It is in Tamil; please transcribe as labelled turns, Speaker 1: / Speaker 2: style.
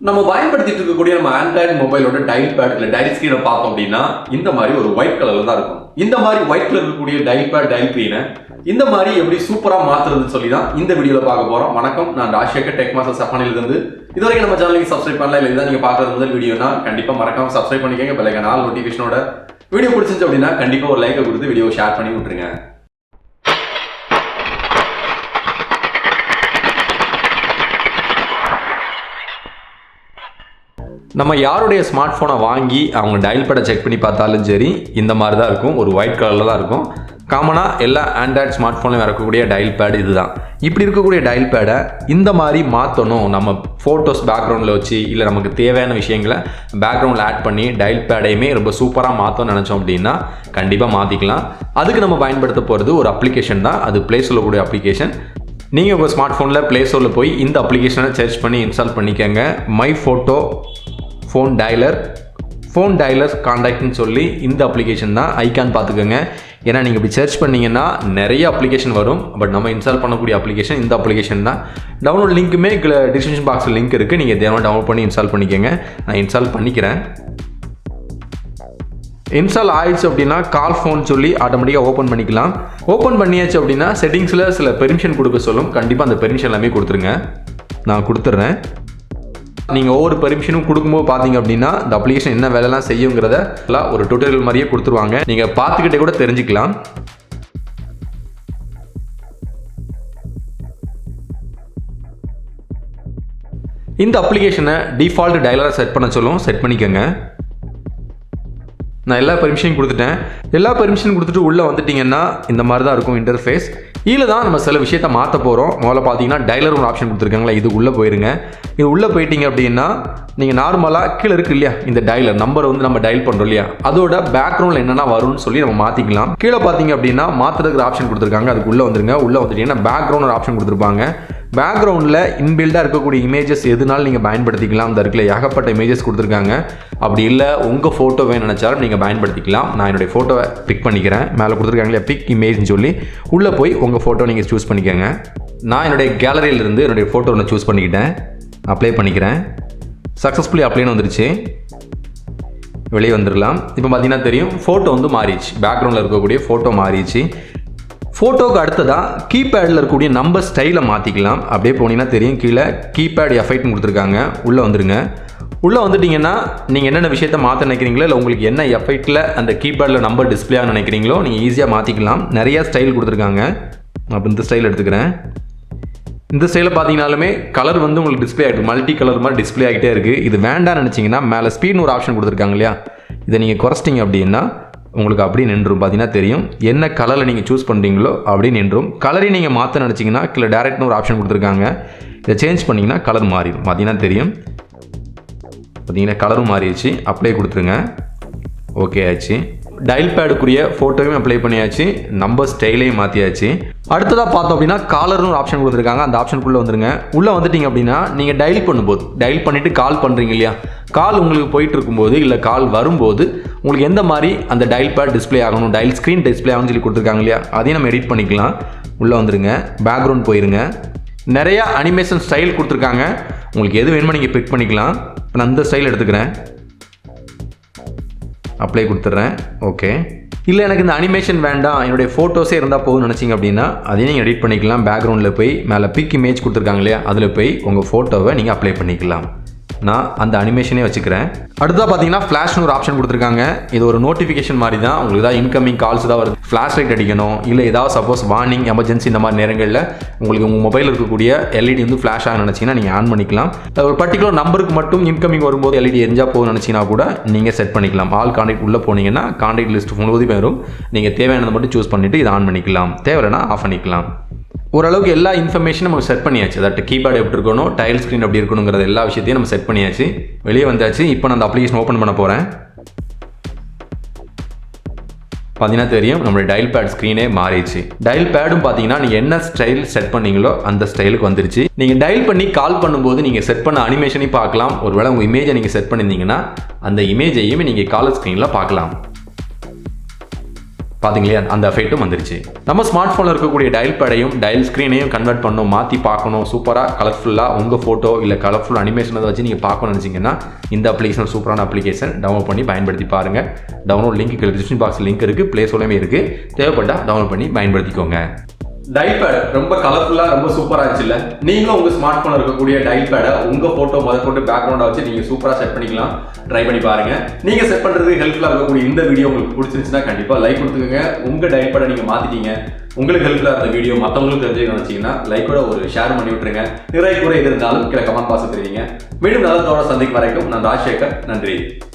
Speaker 1: நம்ம பயன்படுத்திட்டு இருக்கக்கூடிய நம்ம ஆண்ட்ராய்டு மொபைலோட டயல் பேட் இல்லை டயல் ஸ்கிரீனை பார்த்தோம் அப்படின்னா இந்த மாதிரி ஒரு ஒயிட் கலர்ல தான் இருக்கும். இந்த மாதிரி ஒயிட் கலர் இருக்கக்கூடிய டயல் பேட் டயல் ஸ்கிரீனை இந்த மாதிரி எப்படி சூப்பராக மாத்துறதுன்னு சொல்லி தான் இந்த வீடியோவில் பார்க்க போறோம். வணக்கம், நான் ராஜசேகர், டெக் மாஸ்டர் சப்பானிலிருந்து. இதுவரைக்கும் நம்ம சேனலுக்கு சப்ஸ்கிரைப் பண்ணல, இல்லை இதான் நீங்க பார்க்கறது முதல் வீடியோனா கண்டிப்பா மறக்காம சப்ஸ்கிரைப் பண்ணிக்கங்க. பெல் ஐகான் ஆல் நோட்டிஃபிகேஷனோட வீடியோ பிடிச்சிருந்துச்சு அப்படின்னா கண்டிப்பா ஒரு லைக்கை கொடுத்து வீடியோ ஷேர் பண்ணி விட்டுருங்க. நம்ம யாருடைய ஸ்மார்ட் ஃபோனை வாங்கி அவங்க டயல் பேடை செக் பண்ணி பார்த்தாலும் சரி இந்த மாதிரி தான் இருக்கும். ஒரு ஒயிட் கலரில் தான் இருக்கும். காமனாக எல்லா ஆண்ட்ராய்டு ஸ்மார்ட் ஃபோன்லையும் வரக்கூடிய டயல் பேட் இதுதான். இப்படி இருக்கக்கூடிய டயல் பேடை இந்த மாதிரி மாற்றணும், நம்ம ஃபோட்டோஸ் பேக்ரவுண்டில் வச்சு இல்லை நமக்கு தேவையான விஷயங்களை பேக்ரவுண்டில் ஆட் பண்ணி டயல் பேடையுமே ரொம்ப சூப்பராக மாற்றணும்னு நினச்சோம் அப்படின்னா கண்டிப்பாக மாற்றிக்கலாம். அதுக்கு நம்ம பயன்படுத்த போகிறது ஒரு அப்ளிகேஷன் தான். அது ப்ளே சொல்லக்கூடிய அப்ளிகேஷன். நீங்கள் உங்கள் ஸ்மார்ட் ஃபோனில் ப்ளே ஸ்டோரில் போய் இந்த அப்ளிகேஷனை சர்ச் பண்ணி இன்ஸ்டால் பண்ணிக்கோங்க. மை ஃபோட்டோ ஃபோன் டயலர் கான்டாக்ட்னு சொல்லி இந்த அப்ளிகேஷன் தான். ஐக்கான் பார்த்துக்கோங்க. ஏன்னா நீங்கள் இப்படி சர்ச் பண்ணிங்கன்னா நிறைய அப்ளிகேஷன் வரும். பட் நம்ம இன்ஸ்டால் பண்ணக்கூடிய அப்ளிகேஷன் இந்த அப்ளிகேஷன் தான். டவுன்லோட் லிங்க்குமே டிஸ்கிரிப்ஷன் பாக்ஸில் லிங்க் இருக்குது. நீங்கள் தேவை டவுன்லோட் பண்ணி இன்ஸ்டால் பண்ணிக்கோங்க. நான் இன்ஸ்டால் பண்ணிக்கிறேன். இன்ஸ்டால் ஆயிடுச்சு அப்படின்னா கால் ஃபோன் சொல்லி ஆட்டோமேட்டிக்காக ஓப்பன் பண்ணிக்கலாம். ஓப்பன் பண்ணியாச்சு அப்படின்னா செட்டிங்ஸில் சில பெர்மிஷன் கொடுக்க சொல்லும். கண்டிப்பாக அந்த பெர்மிஷன் எல்லாமே கொடுத்துருங்க. நான் கொடுத்துட்றேன். நீங்கள் ஒவ்வொரு பெர்மிஷனும் கொடுக்கும்போது பார்த்தீங்க அப்படின்னா இந்த அப்ளிகேஷன் என்ன வேலைலாம் செய்யுங்கிறத ஒரு டுட்டோரியல் மாதிரியே கொடுத்துருவாங்க. நீங்கள் பார்த்துக்கிட்டே கூட தெரிஞ்சுக்கலாம். இந்த அப்ளிகேஷனை டிஃபால்ட் டயலரை செட் பண்ண சொல்லும். செட் பண்ணிக்கோங்க. நான் எல்லா பெர்மிஷனையும் கொடுத்துட்டேன். எல்லா பெர்மிஷன் கொடுத்துட்டு உள்ளே வந்துட்டிங்கன்னா இந்த மாதிரி தான் இருக்கும் இன்டர்ஃபேஸ். இதில் தான் நம்ம சில விஷயத்தை மாற்ற போகிறோம். முதல்ல பார்த்தீங்கன்னா டயலர் ஒரு ஆப்ஷன் கொடுத்துருக்காங்களா, இது உள்ளே போயிருங்க. இது உள்ளே போயிட்டீங்க அப்படின்னா நீங்கள் நார்மலாக கீழே இருக்குது இல்லையா இந்த டயலர் நம்பரை வந்து நம்ம டயல் பண்ணுறோம் இல்லையா, அதோட பேக்ரவுண்டில் என்னென்ன வரும்னு சொல்லி நம்ம மாற்றிக்கலாம். கீழே பார்த்தீங்க அப்படின்னா மாற்றுறதுக்கு ஆப்ஷன் கொடுத்துருக்காங்க. அதுக்கு உள்ளே வந்துருங்க. உள்ளே வந்துட்டீங்கன்னா பேக்ரவுண்ட் ஒரு ஆப்ஷன் கொடுத்துருப்பாங்க. பேக்ரவுண்டில் இன்பில்டாக இருக்கக்கூடிய இமேஜஸ் எதுனாலும் நீங்கள் பயன்படுத்திக்கலாம். அந்த இடத்துல ஏகப்பட்ட இமேஜஸ் கொடுத்துருக்காங்க. அப்படி இல்லை உங்கள் ஃபோட்டோ வேணும்னு நினச்சாலும் நீங்கள் பயன்படுத்திக்கலாம். நான் என்னுடைய ஃபோட்டோவை பிக் பண்ணிக்கிறேன். மேலே கொடுத்துருக்காங்களே பிக் இமேஜ்னு சொல்லி உள்ளே போய் உங்கள் ஃபோட்டோ நீங்கள் சூஸ் பண்ணிக்கோங்க. நான் என்னுடைய கேலரியிலிருந்து என்னுடைய ஃபோட்டோ ஒன்று சூஸ் பண்ணிக்கிட்டேன். அப்ளை பண்ணிக்கிறேன். சக்ஸஸ்ஃபுல்லி அப்ளைன்னு வந்துருச்சு. வெளியே வந்துடலாம். இப்போ பார்த்தீங்கன்னா தெரியும் ஃபோட்டோ வந்து மாறிடுச்சு. பேக்ரவுண்டில் இருக்கக்கூடிய ஃபோட்டோ மாறிடுச்சு. ஃபோட்டோக்கு அடுத்ததாக கீபேடில் இருக்கக்கூடிய நம்பர் ஸ்டைலை மாற்றிக்கலாம். அப்படியே போனீங்கன்னா தெரியும் கீழே கீபேட் எஃபெக்ட்னு கொடுத்துருக்காங்க. உள்ளே வந்துடுங்க. உள்ளே வந்துட்டிங்கன்னா நீங்கள் என்னென்ன விஷயத்த மாற்ற நினைக்கிறீங்களோ இல்லை உங்களுக்கு என்ன எஃபெக்டில் அந்த கீபேடில் நம்பர் டிஸ்பிளே ஆக நினைக்கிறீங்களோ நீங்கள் ஈஸியாக மாற்றிக்கலாம். நிறையா ஸ்டைல் கொடுத்துருக்காங்க. அப்போ இந்த ஸ்டைல் எடுத்துக்கிறேன். இந்த ஸ்டைலில் பார்த்தீங்கனாலுமே கலர் வந்து உங்களுக்கு டிஸ்பிளே ஆகிட்டு மல்டி கலர் மாதிரி டிஸ்பிளே ஆகிட்டே இருக்குது. இது வேண்டாம்னு நினச்சிங்கன்னா மேலே ஸ்பீட்னு ஒரு ஆப்ஷன் கொடுத்துருக்காங்க இல்லையா, இதை நீங்கள் குறைச்சிட்டிங்க அப்படின்னா உங்களுக்கு அப்படி நின்றும். பார்த்தீங்கன்னா தெரியும் என்ன கலரில் நீங்கள் சூஸ் பண்ணுறீங்களோ அப்படி நின்றும். கலரையும் நீங்கள் மாற்ற நினச்சிங்கன்னா கீழே டேரெக்ட்னு ஒரு ஆப்ஷன் கொடுத்துருக்காங்க. இதை சேஞ்ச் பண்ணிங்கன்னா கலர் மாறிடும். பார்த்தீங்கன்னா தெரியும். பார்த்தீங்கன்னா கலரும் மாறிடுச்சு. அப்ளை கொடுத்துருங்க. ஓகே ஆச்சு. டயல் பேடுக்குரிய ஃபோட்டோவையும் அப்ளை பண்ணியாச்சு. நம்பர் ஸ்டைலையும் மாற்றியாச்சு. அடுத்ததாக பார்த்தோம் அப்படின்னா காலர்னு ஒரு ஆப்ஷன் கொடுத்துருக்காங்க. அந்த ஆப்ஷனுக்குள்ளே வந்துருங்க. உள்ளே வந்துட்டிங்க அப்படின்னா நீங்கள் டயல் பண்ணும்போது டயல் பண்ணிவிட்டு கால் பண்ணுறீங்க இல்லையா, கால் உங்களுக்கு போயிட்டு இருக்கும்போது இல்லை கால் வரும்போது உங்களுக்கு எந்த மாதிரி அந்த டயல் பேட் டிஸ்பிளே ஆகணும், டயல் ஸ்க்ரீன் டிஸ்பிளே ஆகணும்னு சொல்லி கொடுத்துருக்காங்க இல்லையா, அதையும் நம்ம எடிட் பண்ணிக்கலாம். உள்ளே வந்துருங்க. பேக்ரவுண்ட் போயிருங்க. நிறையா அனிமேஷன் ஸ்டைல் கொடுத்துருக்காங்க. உங்களுக்கு எது வேணுமோ நீங்கள் பிக் பண்ணிக்கலாம். நான் அந்த ஸ்டைல் எடுத்துக்கிறேன். அப்ளை கொடுத்துட்றேன். ஓகே. இல்லை எனக்கு இந்த அனிமேஷன் வேண்டாம், என்னுடைய ஃபோட்டோஸே இருந்தால் போதும்னு நினச்சிங்க அப்படின்னா அதையும் நீங்கள் எடிட் பண்ணிக்கலாம். பேக்ரவுண்டில் போய் மேலே பிக் இமேஜ் கொடுத்துருக்காங்க இல்லையா, அதில் போய் உங்கள் ஃபோட்டோவை நீங்கள் அப்ளை பண்ணிக்கலாம். நான் அந்த அனிமேஷனே வச்சுக்கிறேன். அடுத்ததாக பார்த்தீங்கன்னா ஃப்ளாஷ்னு ஒரு ஆப்ஷன் கொடுத்துருக்காங்க. இது ஒரு நோட்டிஃபிகேஷன் மாதிரி தான். உங்களுக்கு ஏதாவது இன்கமிங் கால்ஸ் தான் வருது, ஃப்ளாஷ் லைட் அடிக்கணும், இல்லை ஏதாவது சப்போஸ் வார்னிங் எமர்ஜென்சி இந்த மாதிரி நேரங்களில் உங்களுக்கு உங்கள் மொபைலில் இருக்கக்கூடிய எல்இடி வந்து ஃப்ளாஷ் ஆக நினச்சிங்கன்னா நீங்கள் ஆன் பண்ணிக்கலாம். ஒரு பர்டிகுலர் நம்பருக்கு மட்டும் இன்கமிங் வரும்போது எல்இடி எரிஞ்சால் போகும்னு நினச்சிங்கன்னா கூட நீங்கள் செட் பண்ணிக்கலாம். ஆல் கான்டாக்ட் உள்ளே போனீங்கன்னா கான்டாக்ட் லிஸ்ட் முழுவதும் வரும். நீங்கள் தேவையானதை மட்டும் சூஸ் பண்ணிவிட்டு இதை ஆன் பண்ணிக்கலாம். தேவைன்னா ஆஃப் பண்ணிக்கலாம். ஓரளவுக்கு எல்லா இன்ஃபர்மேஷனும் நம்ம செட் பண்ணியாச்சு. அதாவது கீபேட் எப்படி இருக்கணும், டயல் ஸ்க்ரீன் எப்படி இருக்கணுங்கிறது எல்லா விஷயத்தையும் நம்ம செட் பண்ணியாச்சு. வெளியே வந்தாச்சு. இப்போ நான் அந்த அப்ளிகேஷன் ஓப்பன் பண்ண போகிறேன். பார்த்தீங்கன்னா தெரியும் நம்மளுடைய டயல் பேட் ஸ்க்ரீனே மாறிடுச்சு. டயல் பேடும் பார்த்தீங்கன்னா நீங்கள் என்ன ஸ்டைல் செட் பண்ணீங்களோ அந்த ஸ்டைலுக்கு வந்துருச்சு. நீங்கள் டயல் பண்ணி கால் பண்ணும்போது நீங்கள் செட் பண்ண அனிமேஷனையும் பார்க்கலாம். ஒருவேளை உங்கள் இமேஜை நீங்கள் செட் பண்ணியிருந்தீங்கன்னா அந்த இமேஜையுமே நீங்கள் காலர் ஸ்க்ரீனில் பார்க்கலாம். பார்த்தீங்களா அந்த எஃபெக்ட்டும் வந்துருச்சு. நம்ம ஸ்மார்ட் ஃபோனில் இருக்கக்கூடிய டயல் பேடையும் டயல் ஸ்க்ரீனையும் கன்வெர்ட் பண்ணணும், மாற்றி பார்க்கணும், சூப்பராக கலர்ஃபுல்லாக உங்கள் ஃபோட்டோ இல்லை கலர்ஃபுல் அனிமேஷனை வச்சு நீங்கள் பார்க்கணும்னு நினச்சிங்கன்னா இந்த அப்ளிகேஷன் சூப்பரான அப்ளிகேஷன் டவுன்லோட் பண்ணி பயன்படுத்தி பாருங்கள். Download link description box link இருக்குது, ப்ளே ஸ்டோர்லையுமே இருக்குது. தேவைப்பட்டால் டவுன்லோட் பண்ணி பயன்படுத்திக்கோங்க. டயல் பேட் ரொம்ப கலர்ஃபுல்லாக ரொம்ப சூப்பராக இருந்துச்சுல்ல? நீங்களும் உங்கள் ஸ்மார்ட் ஃபோனில் இருக்கக்கூடிய டயல் பேடை உங்கள் ஃபோட்டோ முதற்கொண்டு பேக்ரவுண்டாக வச்சு நீங்கள் சூப்பராக செட் பண்ணிக்கலாம். ட்ரை பண்ணி பாருங்கள். நீங்கள் செட் பண்ணுறதுக்கு ஹெல்ப்ஃபுல்லாக இருக்கக்கூடிய இந்த வீடியோ உங்களுக்கு பிடிச்சிருந்துச்சுன்னா கண்டிப்பாக லைக் கொடுத்துக்கோங்க. உங்கள் டயல் பேடை நீங்கள் மாற்றிட்டீங்க, உங்களுக்கு ஹெல்ப்ஃபுல்லாக இருந்த வீடியோ மற்றவங்களுக்கு தெரிஞ்சு நினச்சிங்கன்னா லைக்கோட ஒரு ஷேர் பண்ணி விட்டுருங்க. நிறைய கூட எது இருந்தாலும் கீழே கமெண்ட் பாக்ஸ் தெரிவிங்க. மீண்டும் நல்லதோட சந்திக்கும் வரைக்கும் நான் ராஜசேகர். நன்றி.